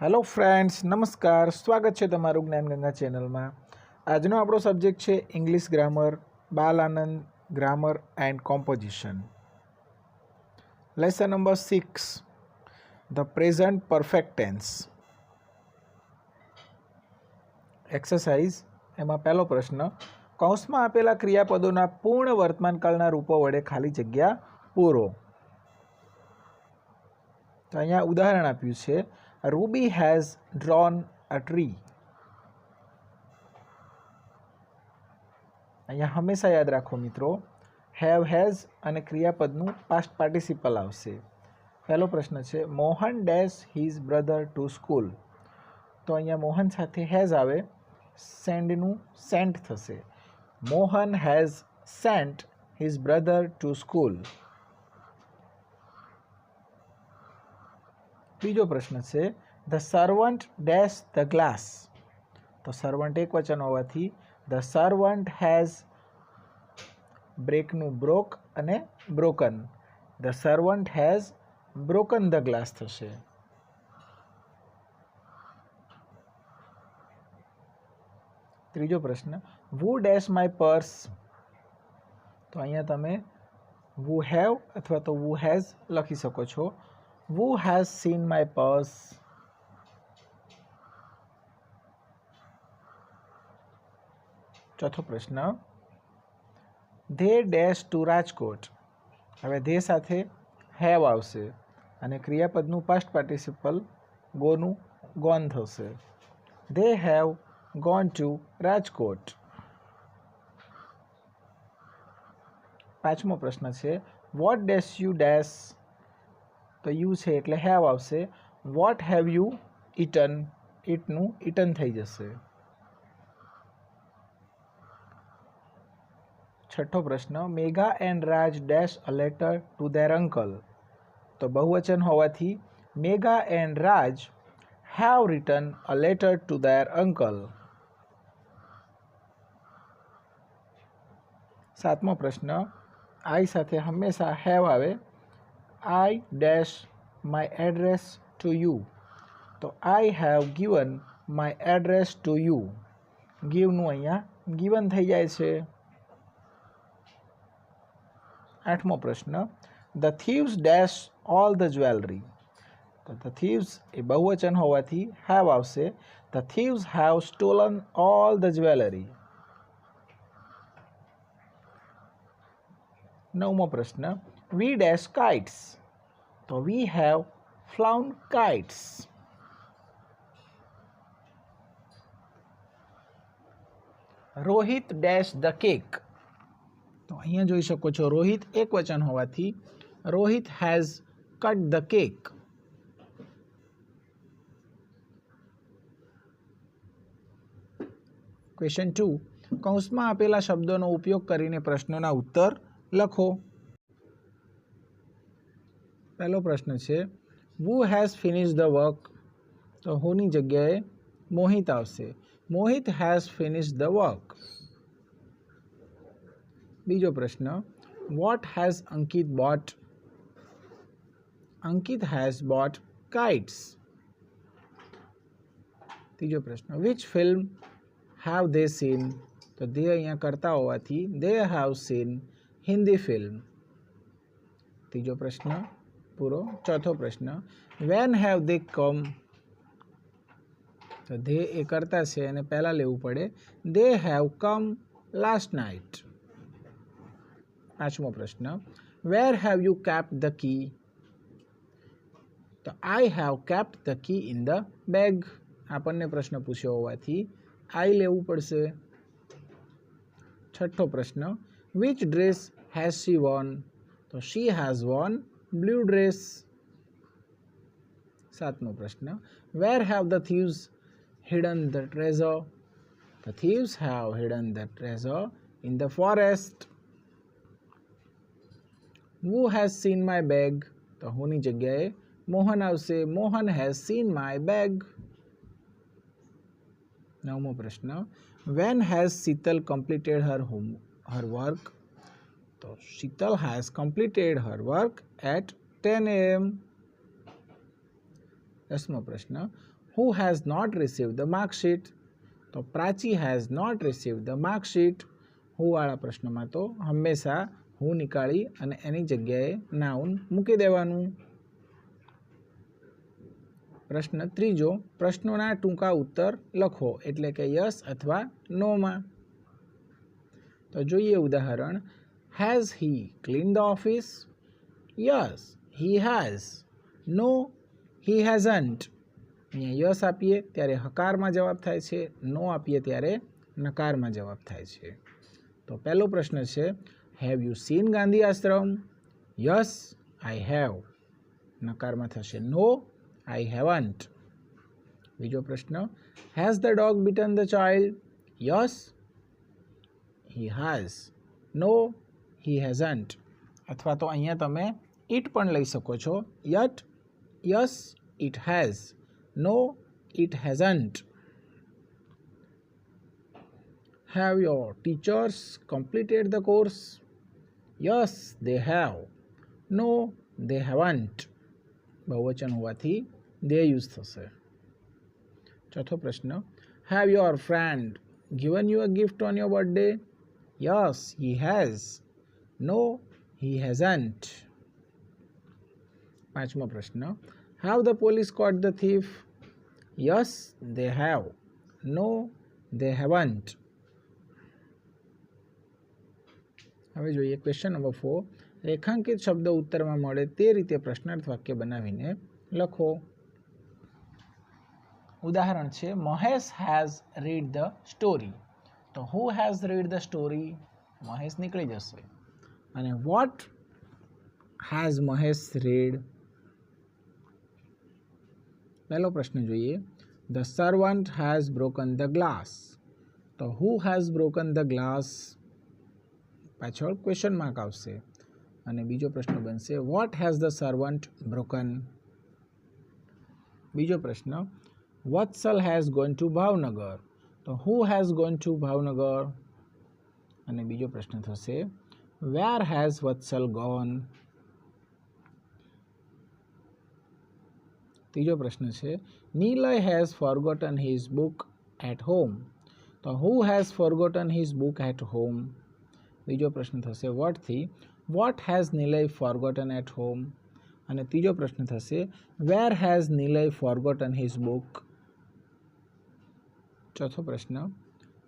Hello friends, નમસ્કાર. સ્વાગત છે તમારું જ્ઞાનગંગા ચેનલમાં. આજનો આપણો સબ્જેક્ટ છે English grammar, Bal Anand grammar and composition. Lesson number 6, the present perfect tense. Exercise એમાં પહેલો પ્રશ્ન, કૌંસમાં આપેલા ક્રિયાપદોના પૂર્ણ વર્તમાનકાળના રૂપો વડે ખાલી જગ્યા પૂરો. તો અહીંયા ઉદાહરણ આપ્યું છે, Ruby has drone a tree. અહીંયા હંમેશા યાદ રાખો મિત્રો, હેવ હેઝ અને ક્રિયાપદનું પાસ્ટ પાર્ટિસિપલ આવશે. પહેલો પ્રશ્ન છે, Mohan dash his brother to school. તો અહીંયા મોહન સાથે હેઝ આવે, સેન્ડનું સેન્ટ થશે. Mohan has sent his brother to school. બીજો પ્રશ્ન છે, the servant dash the glass. તો સર્વન્ટ એક વચન હોવાથી ધ સર્વન્ટ હેઝ બ્રેકનું બ્રોક અને broken. The servant has broken the glass થશે. ત્રીજો પ્રશ્ન, વુ ડેશ માય પર્સ. તો અહીંયા તમે વુ હેવ અથવા તો વુ હેઝ લખી શકો છો. વુ હેઝ સીન માય પર્સ. ચોથો પ્રશ્ન, ધે ડેશ ટુ રાજકોટ. હવે ધે સાથે હેવ આવશે અને ક્રિયાપદનું પાસ્ટ પાર્ટિસિપલ ગોનું ગોન થશે. They have gone to Rajkot. પાંચમો પ્રશ્ન છે, વોટ ડેશ યુ ડેશ. તો યુ છે એટલે હેવ આવશે. What have you eaten. ઇટનું ઇટન થઈ જશે. છઠ્ઠો પ્રશ્ન, Megha and Raj dash a letter to their uncle. તો બહુવચન હોવાથી Megha and Raj have written a letter to their uncle. સાતમો પ્રશ્ન, આઈ સાથે હંમેશા હેવ આવે. I dash my address to you. તો I have given my address to you. ગીવનું અહીંયા ગિવન થઈ જાય છે. આઠમો પ્રશ્ન, the thieves dash all the jewellery. તો ધ થીવ્સ એ બહુવચન હોવાથી હેવ આવશે. The thieves have stolen all the jewellery. નવમો પ્રશ્ન, વી ડેશ કાઇટ્સ. તો we have flown kites. Rohit dash the cake. તો અહીંયા જોઈ શકો છો, રોહિત એક વચન હોવાથી Rohit has cut the cake. Question 2, કૌંસમાં આપેલા શબ્દોનો ઉપયોગ કરીને પ્રશ્નોના ઉત્તર લખો. પહેલો પ્રશ્ન છે, વુ હેઝ ફિનિશ ધ વર્ક. તો હુની જગ્યાએ મોહિત આવશે. મોહિત હેઝ ફિનિશ ધ વર્ક. બીજો પ્રશ્ન, what has Ankit boat. Ankit has bought kites. ત્રીજો પ્રશ્ન, which film have they scene. તો ધે અહીંયા કરતા હોવાથી they have seen Hindi film. ત્રીજો પ્રશ્ન પૂરો. ચોથો પ્રશ્ન, વેન હેવ ધે કમ. તો ધે એ કરતા છે અને પહેલાં લેવું પડે. They have come last night. પાંચમો પ્રશ્ન, where have you kept the key. તો I have kept the key in the bag. આપણને પ્રશ્ન પૂછ્યો હોવાથી આઈ લેવું પડશે. છઠ્ઠો પ્રશ્ન, which dress has she worn. તો she has worn blue dress. સાતમો પ્રશ્ન, where have the thieves hidden the treasure. The thieves have hidden the treasure in the forest. who has seen my bag. તો હુની જગ્યાએ મોહન આવશે. Mohan has scene my bag. નવમો પ્રશ્ન, when has Sheetal completed her work. તો Sheetal has completed her work at 10 AM. દસમો પ્રશ્ન, who has not receive the mark sheet? તો Prachi has not receive the mark sheet. હુવાળા પ્રશ્નમાં તો હંમેશા હું નીકાળી અને એની જગ્યાએ નાઉન મૂકી દેવાનું. પ્રશ્ન ત્રીજો, પ્રશ્નોના ટૂંકા ઉત્તર લખો, એટલે કે યસ અથવા નોમાં. તો જોઈએ ઉદાહરણ. Has he clean the office? Yes he has. No he hasn't. અહીંયા યસ આપીએ ત્યારે હકારમાં જવાબ થાય છે, નો આપીએ ત્યારે નકારમાં જવાબ થાય છે. તો પહેલો પ્રશ્ન છે, have you seen Gandhi Ashram? Yes I have. નકારમાં થશે નો આઈ હેવન્ટ. બીજો પ્રશ્ન, has the dog beaten the child? Yes he has. No he hasn't. અથવા તો અહીંયા તમે ઇટ પણ લઈ શકો છો. Yes it has. No it hasn't. Have your teachers completed the course? Yes, they have. No, they haven't. બહુવચન હોવાથી they યુઝ થશે. ચોથો પ્રશ્ન, have your friend given you a gift on your birthday? Yes, he has. No, he hasn't. પાંચમો પ્રશ્ન, have the police caught the thief? Yes, they have. No, they haven't. હવે જોઈએ question number 4. રેખાંકિત શબ્દ ઉત્તરમાં મળે તે રીતે પ્રશ્નાર્થ વાક્ય બનાવીને લખો. ઉદાહરણ છે, Mahesh has read the story. તો who has read the story? Mahesh નીકળી જશે. અને વોટ હેઝ મહેશ રીડ? પહેલો પ્રશ્ન જોઈએ. The servant has broken the glass. તો who has broken the glass? પાછળ ક્વેશ્ચન માર્ક આવશે. અને બીજો પ્રશ્ન બનશે, what has the servant broken? બીજો પ્રશ્ન, Vatsal has gone to Bhavnagar. તો who has gone to Bhavnagar? અને બીજો પ્રશ્ન થશે, વેર હેઝ વત્સલ ગોન? ત્રીજો પ્રશ્ન છે, Nilay has forgotten his book at home. તો who has forgotten his book at home? બીજો પ્રશ્ન થશે વોટથી, what has Nilay forgotten at home? અને ત્રીજો પ્રશ્ન થશે, where has Nilay forgotten his book? ચોથો પ્રશ્ન,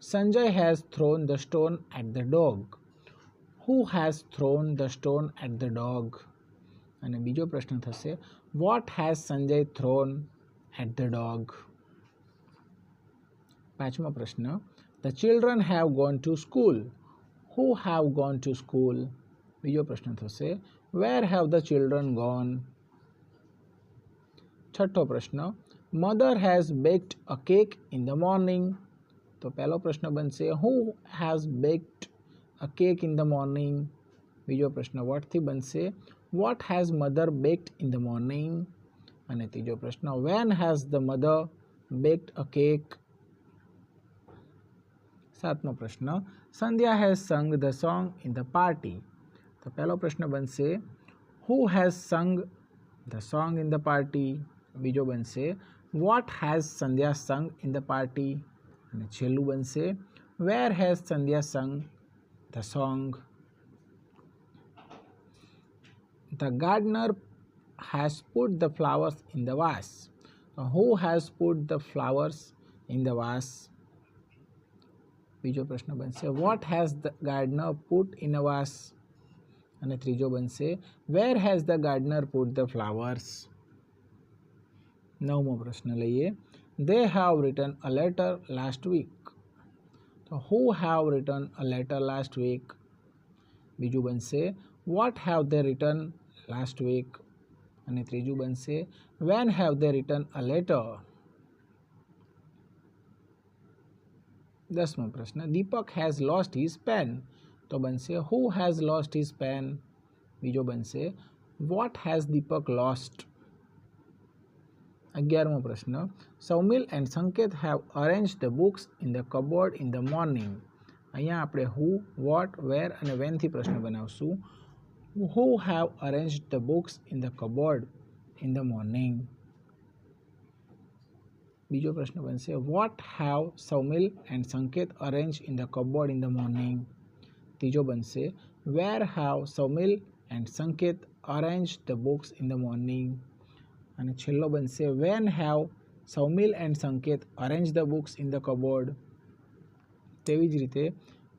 Sanjay has thrown the stone at the dog. Who has thrown the stone at the dog? અને બીજો પ્રશ્ન થશે, what has Sanjay thrown at the dog? પાંચમો પ્રશ્ન, the children have gone to school. Who have gone to school? બીજો પ્રશ્ન થશે, where have the children gone? છઠ્ઠો પ્રશ્ન, mother has baked a cake in the morning. તો પહેલો પ્રશ્ન બનશે, who has baked a cake in the morning? બીજો પ્રશ્ન વોટથી બનશે, what has mother baked in the morning? અને ત્રીજો પ્રશ્ન, when has the mother baked a cake? સાતમો પ્રશ્ન, Sandhya has sung the song in the party. તો પહેલો પ્રશ્ન બનશે, who has sung the song in the party? બીજો બનશે, વોટ હેઝ સંધ્યા સંગ ઇન ધ પાર્ટી? અને છેલ્લું બનશે, where has Sandhya sung the song? The gardener has put the flowers in the vase. તો who has put the flowers in the vase? બીજો પ્રશ્ન બનશે, what has the gardener put in a vase? અને ત્રીજો બનશે, where has the gardener put the flowers? નવમો પ્રશ્ન લઈએ. They have written a letter last week. તો who have written a letter last week? બીજું બનશે, what have they written last week? અને ત્રીજું બનશે, when have they written a letter? દસમો પ્રશ્ન, Deepak has lost his pen. તો બનશે, who has lost his pen? બીજો બનશે, વોટ હેઝ દીપક લોસ્ટ? 11મો પ્રશ્ન, Saumil and Sanket have arrange the books in the cupboard in the morning. અહીંયા આપણે હુ, વોટ, વેર અને વેનથી પ્રશ્ન બનાવશું. Who have arrange the books in the cupboard in the morning? બીજો પ્રશ્ન બનશે વોટ હેવ સૌમિલ એન્ડ સંકેત arrange in the cupboard in the morning. ત્રીજો બનશે વેર હેવ સૌમિલ એન્ડ સંકેત arrange the books in the morning. અને છેલ્લો બનશે વેન હેવ સૌમિલ એન્ડ સંકેત arrange the books in the cupboard. તેવી જ રીતે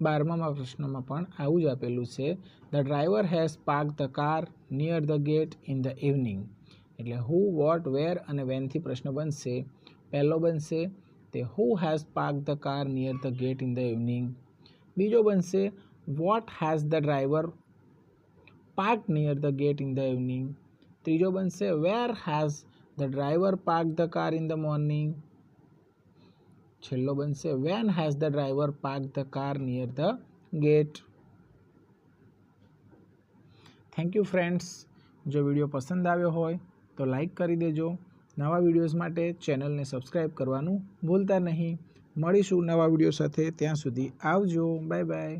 12મા પ્રશ્નમાં પણ આવું જ આપેલું છે the driver has park the car near the gate in the evening. એટલે હુ, વોટ, વેર અને વેનથી પ્રશ્ન બનશે. પહેલો બનશે તે who has park the car near the gate in the evening. બીજો બનશે what has the driver park near the gate in the evening. ત્રીજો બનશે where has the driver park the car in the morning. છેલ્લો બનશે when has the driver park the car near the gate. Thank you friends. જો video પસંદ આવ્યો હોય તો like કરી દેજો. નવા વિડીયોઝ માટે ચેનલને સબસ્ક્રાઈબ કરવાનું ભૂલતા નહીં. મળીશું નવા વિડીયો સાથે. ત્યાં સુધી આવજો. Bye bye.